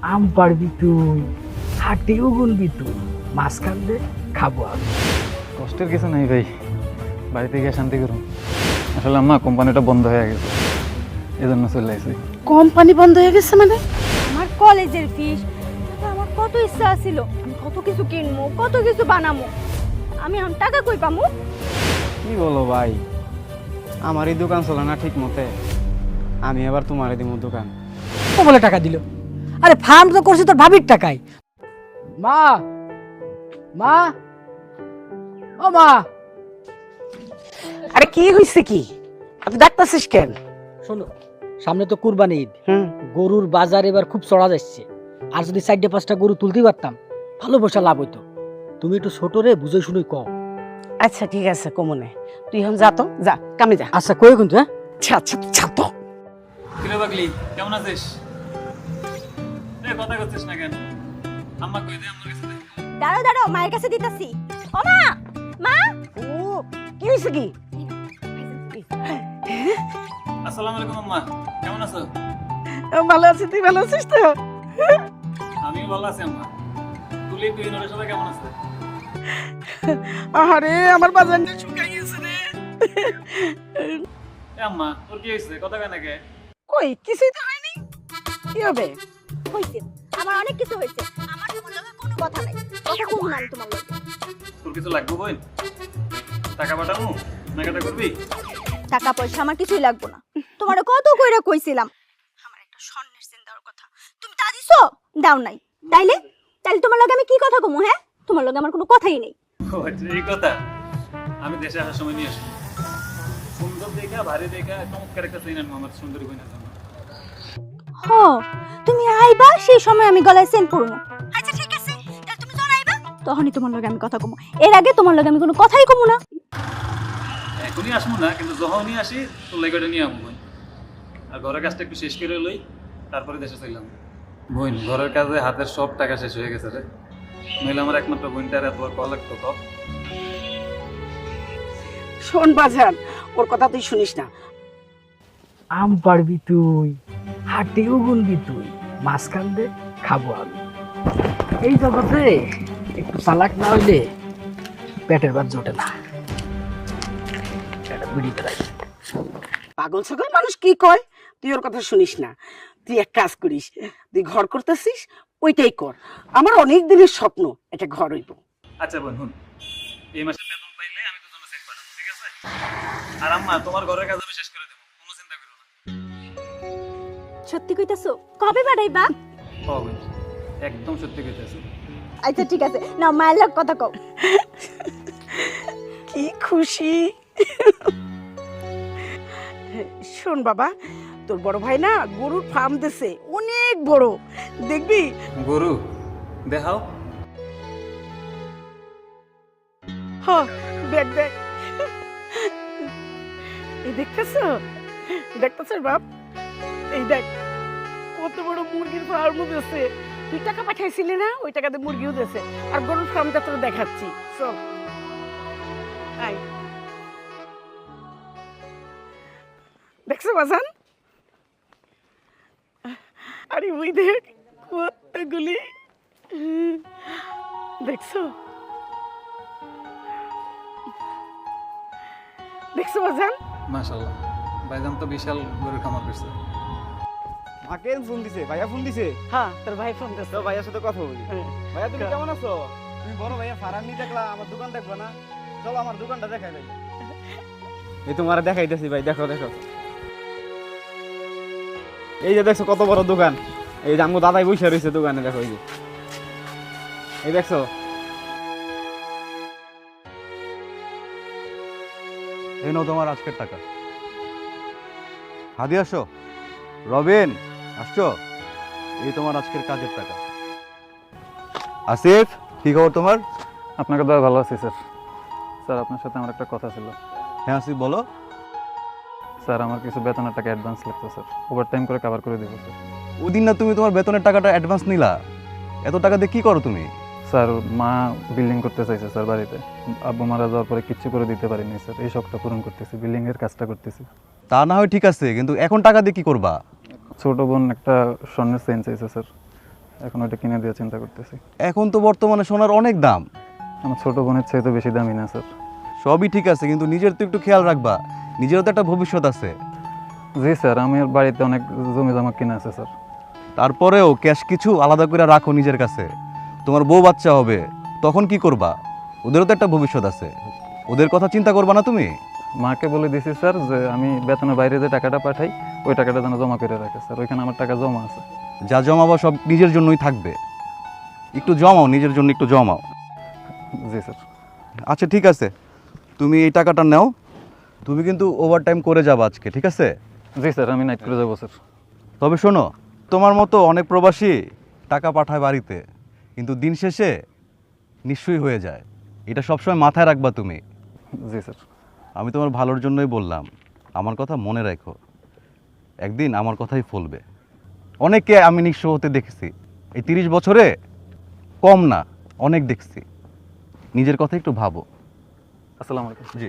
আম পারবি তুই, হাটেও গুনবি তুই, মাঝখান দিয়ে খাবো আমি। কষ্টের কিছু নাই ভাই, বাড়িতে গিয়ে শান্তি করুন। আসলে আম্মা কোম্পানিটা বন্ধ হয়ে গেছে, এজন্য চলে আসি। কোম্পানি বন্ধ হয়ে গেছে মানে? আমার কলেজের ফিস, আমার কত ইচ্ছা ছিল, আমি কত কিছু কিনবো, কত কিছু বানাবো, আমি এখন টাকা কই পামু? কি বলো ভাই, আমার এই দোকান চলে না ঠিক মতে, আমি এবার তোমারে দিব দোকান। ও বলে টাকা দিল? আরে ফার্ম তো করছে তোর ভাবির টাকায়। মা, মা, ও মা। আরে কি হইছে কি? তুই ডাকতাছিস কেন? শোনো, সামনে তো কুরবানি ঈদ, গরুর বাজার এবার খুব চড়া যাচ্ছে। আর যদি 4-5টা গরু তুলতে পারতাম ভালো পয়সা লাভ হইতো। তুমি একটু ছোট রে বুঝে শুনুই কও। আচ্ছা ঠিক আছে কমনে, তুই এখন যা তো, যা কামে যা। আচ্ছা কই কিন্তু হ্যাঁ? আচ্ছা আচ্ছা তুই যা তো। কিরে পাগলি, কেমন আছিস? কথা করছিস না কেন? আম্মা কই দে, আমার কাছে দে। দাঁড়াও দাঁড়াও, মায়ের কাছে দিতাছি। ও মা, মা। ও কি হইছে কি? আসসালামু আলাইকুম আম্মা, কেমন আছো? ভালো আছি, তুই ভালো আছিস তো? আমিও ভালো আছি আম্মা। তুই নরের সাথে কেমন আছে? আরে আমার বাজারটা শুকাই গেছে রে। এ আম্মা, তোর কি হইছে? কথা কেন কে? কই কিছুই তো হয়নি, কি হবে? হইছে, আমার অনেক কিছু হয়েছে, আমার তোমার লগে কোনো কথা নাই, কথা কমু না আমি তোমার লগে। তোর কিছু লাগবে বোন? টাকা পাঠামু? নাকাটা করবি? টাকা পয়সা আমার কিছুই লাগবে না, তোমার কত কইরা কইছিলাম আমার একটা স্বর্ণের চেন দেওয়ার কথা, তুমি তা দিছো? দাও নাই। তাইলে তাইলে তোমার লগে আমি কি কথা কমু? হ্যাঁ, তোমার লগে আমার কোনো কথাই নেই। ও আচ্ছা, এই কথা। আমি দেশে আসার সময় নিয়ে আসবো। সুন্দর দেখা, ভারী দেখা, চমৎকার একটা চেন আনবো আমার সুন্দরী বোনের জন্য। হ, তুমি আইবা সেই সময় আমি গলায় চেন পরবো। আচ্ছা ঠিক আছে, তাহলে তুমি যখন আইবা তখনই তোমার লগে আমি কথা কমু, এর আগে তোমার লগে আমি কোনো কথাই কমু না। এখনই আসবো না, কিন্তু যখনই আসি তোর লেগাটা নিয়ে আসবো বোন। আর ঘরের কাজটা একটু শেষ করে লই, তারপরে দেশে চললাম। বোন, ঘরের কাজে হাতের সব টাকা শেষ হয়ে গেছে রে। নইলে আমার একমাত্র বোনটার এতবার কল লাগতো কল। শোন বাজান, ওর কথা তুই শুনিস না। আম পারবি তুই, হাটেও গুনবি তুই, মাঝখান দিয়ে খাবো আমি। এই জগতে একটু চালাক না হইলে পেটের ভাত জোটে না। এটা বিড়ি ধরাই। পাগল ছাগল মানুষ কি কয়, তুই ওর কথা শুনিস না। তুই এক কাজ করিস, তুই ঘর করতেছিস ওইটাই কর। আমার অনেক দিনের স্বপ্ন একটা ঘর হইব। আচ্ছা বোন, হুন, এই মাসে বেতন পাইলে আমি তোর জন্য সেন্ড পাঠাবো, ঠিক আছে? আর আম্মা, তোমার ঘরের কাজ আমি শেষ করে দেবো, কোনো চিন্তা করো না। সত্যি কইতাছো? কবে বাড়াইবা? ও বোন, একদম সত্যি কইতেছি। আচ্ছা ঠিক আছে, না মায়ের লগ কথা কও। কি খুশি। শোন বাবা, তোর বড় ভাই না গরুর ফার্ম দিছে, অনেক বড়, দেখবি? গরু দেখাও। হ, দেখ দেখ, এই দেখতেছো, দেখতেছ বাপ, এই দেখ কত বড় মুরগির ফার্মও দিছে। তুই টাকা পাঠাইছিলি না, ওই টাকাতে মুরগিও দিছে। আর গরুর ফার্মটা তোর দেখাচ্ছি, চল আয়। দেখছো বাজান? আরে ওই দেখ কতগুলি, দেখছো? দেখছো বাজান? মাশাআল্লাহ, ভাইজান তো বিশাল গরুর খামার করছে। মাকে ফোন দিছে, ভাইয়া ফোন দিছে। হ্যাঁ, তোর ভাই ফোন দিছে। তো ভাইয়ার সাথে কথা বলি। হ্যাঁ। ভাইয়া তুমি কেমন আছো? তুমি বড় ভাইয়া ফারাম নি দেখলা, আমার দোকান দেখবা না? চলো আমার দোকানটা দেখাই দেই। এই তোমার দেখাইতেছি ভাই, দেখো দেখো। এই যে দেখছো কত বড় দোকান, এই যে আমগো দাদাই বসে রয়েছে দোকানে, দেখো এই যে, এই দেখছো? এই নাও তোমার আজকের টাকা। হাদি আসো, রবিন আসছো, এই তোমার আজকের কাজের টাকা। আসিফ, কি খবর তোমার? আপনাকে তো ভালো আছি স্যার। স্যার, আপনার সাথে আমার একটা কথা ছিল। হ্যাঁ আসিফ বলো। স্যার, আমার কিছু বেতনের টাকা অ্যাডভান্স লাগতো স্যার, ওভার টাইম করে কভার করে দিব স্যার। ওদিন না তুমি তোমার বেতনের টাকাটা অ্যাডভান্স নিলা, এত টাকা দিয়ে কি করো তুমি? স্যার, মা বিল্ডিং করতে চাইছে স্যার বাড়িতে, আব্বু মারা যাওয়ার পরে কিচ্ছু করে দিতে পারিনি স্যার, এই শখটা পূরণ করতেছি, বিল্ডিংয়ের কাজটা করতেছি। তা না হয় ঠিক আছে, কিন্তু এখন টাকা দিয়ে কি করবা? ছোট বোন একটা স্বর্ণের চেন চাইছে স্যার, এখন ওটা কিনে দিয়ে চিন্তা করতেছি। এখন তো বর্তমানে সোনার অনেক দাম। আমার ছোট বোনের চেয়ে তো বেশি দামি না স্যার। সবই ঠিক আছে, কিন্তু নিজের তো একটু খেয়াল রাখবা, নিজেরও তো একটা ভবিষ্যৎ আছে। জি স্যার, আমার বাড়িতে অনেক জমি জমা কিনা আছে স্যার। তারপরেও ক্যাশ কিছু আলাদা করে রাখো নিজের কাছে। তোমার বউ বাচ্চা হবে, তখন কি করবা? ওদেরও তো একটা ভবিষ্যৎ আছে, ওদের কথা চিন্তা করবা না তুমি? মাকে বলে দিছি স্যার যে আমি বেতনের বাইরে যে টাকাটা পাঠাই ওই টাকাটা যেন জমা করে রাখে স্যার, ওইখানে আমার টাকা জমা আছে। যা জমাবো সব নিজের জন্যই থাকবে, একটু জমাও, নিজের জন্য একটু জমাও। জি স্যার। আচ্ছা ঠিক আছে, তুমি এই টাকাটা নাও, তুমি কিন্তু ওভারটাইম করে যাবা আজকে, ঠিক আছে? জি স্যার, আমি নাইট করে যাবো স্যার। তবে শোনো, তোমার মতো অনেক প্রবাসী টাকা পাঠায় বাড়িতে, কিন্তু দিন শেষে নিশ্চয়ই হয়ে যায়, এটা সবসময় মাথায় রাখবা তুমি। জি স্যার। আমি তোমার ভালোর জন্যই বললাম, আমার কথা মনে রাখো, একদিন আমার কথাই ফলবে। অনেকে আমি নিঃস্ব হতে দেখেছি, এই 30 বছরে কম না, অনেক দেখছি। নিজের কথা একটু ভাবো। আসসালামু আলাইকুম। জি।